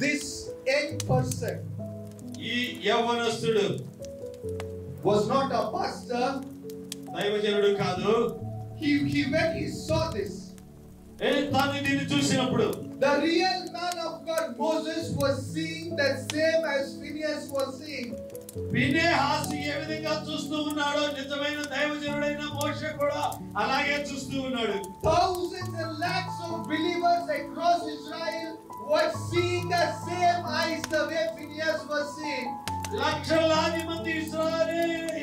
This young person ఈ యవ్వనస్తుడు was not a pastor. దైవజనుడు కాదు. When he saw this, తాను దీన్ని చూసినప్పుడు the real man of God Moses was seeing the same as Phineas was seeing. Phinehas ఏ విధంగా చూస్తూ ఉన్నాడో నిజమైన దైవజనుడైన మోషే కూడా అలాగే చూస్తూ ఉన్నాడు. Thousands and lakhs of believers across Israel were seeing the same eyes the way Phineas was seeing. లక్షలాది మంది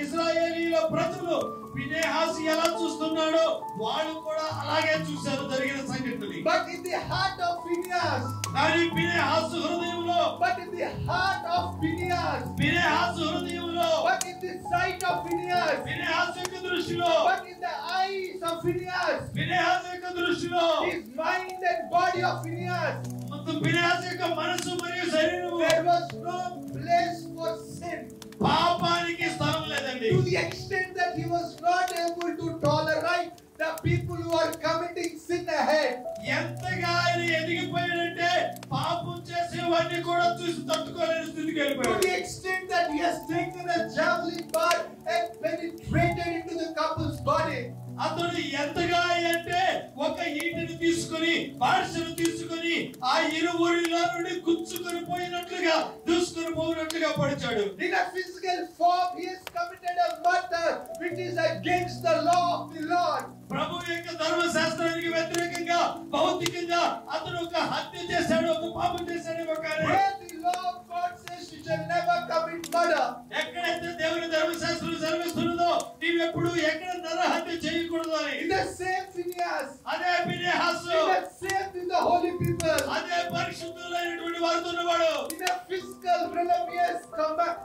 ఇశ్రాయేలీల ప్రజలు ఫినెహాసు ఎలా చూస్తున్నాడో వాళ్ళు కూడా అలాగే చూశారు జరిగిన సంఘటనని. But in the heart of Phineas, కానీ ఫినెహాసు హృదయంలో, but in the heart of Phineas, Phinehas హృదయంలో, but in the sight of Phineas, Phinehas యొక్క దృష్టిలో, but in the eyes of Phineas, Phinehas యొక్క దృష్టిలో, his mind and body of Phineas, మొత్తం ఫినెహాసు యొక్క మనసు మరియు శరీరము, there was no place for sin. పాపానికి స్థలం లేదండి. To the extent that he was not able to tolerate the people who are committing sin ahead. ఎంతగా ఆయన ఎదిగిపోయాడంటే పాపం చేసే వాడిని కూడా చూసి తట్టుకోలేని స్థితికి To వెళ్ళిపోయాడు. the extent that he has taken a javelin bar and penetrated into the couple's body. అతడు ఎంతగా అంటే ఒక ఈటను తీసుకొని బార్షను తీసుకొని ఆ ఇరువురిలో నుండి గుచ్చుకొని పోయినట్లుగా దూసుకొని పోయినట్లుగా పడిచాడు. In a physical form he has committed a murder which is against the law of the Lord. ప్రభు యొక్క ధర్మశాస్త్రానికి వ్యతిరేకంగా భౌతికంగా అతను ఒక హత్య చేశాడు, ఒక పాపం చేశాడు. Where the law of God says you shall never commit murder. ఎక్కడైతే దేవుని ధర్మశాస్త్రం సెలవిస్తున్నదో నీవెప్పుడు ఎక్కడ నరహత్య చేయకూడదు అని. In the same Phineas, అదే Phinehas, in the same with the holy people, అదే పరిశుద్ధులైనటువంటి వారితో ఉన్నవాడు. in a physical realm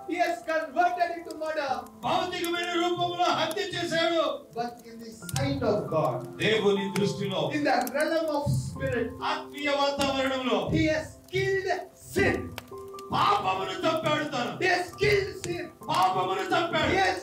he has converted into murder. భౌతికమైన రూపంలో హత్య చేశాడు. But in the sight of God, దేవుని దృష్టిలో, in the realm of spirit, ఆత్మీయ వాతావరణంలో he has killed sin. పాపమును చంపాడు. తాను He has killed sin. పాపమును చంపాడు. He has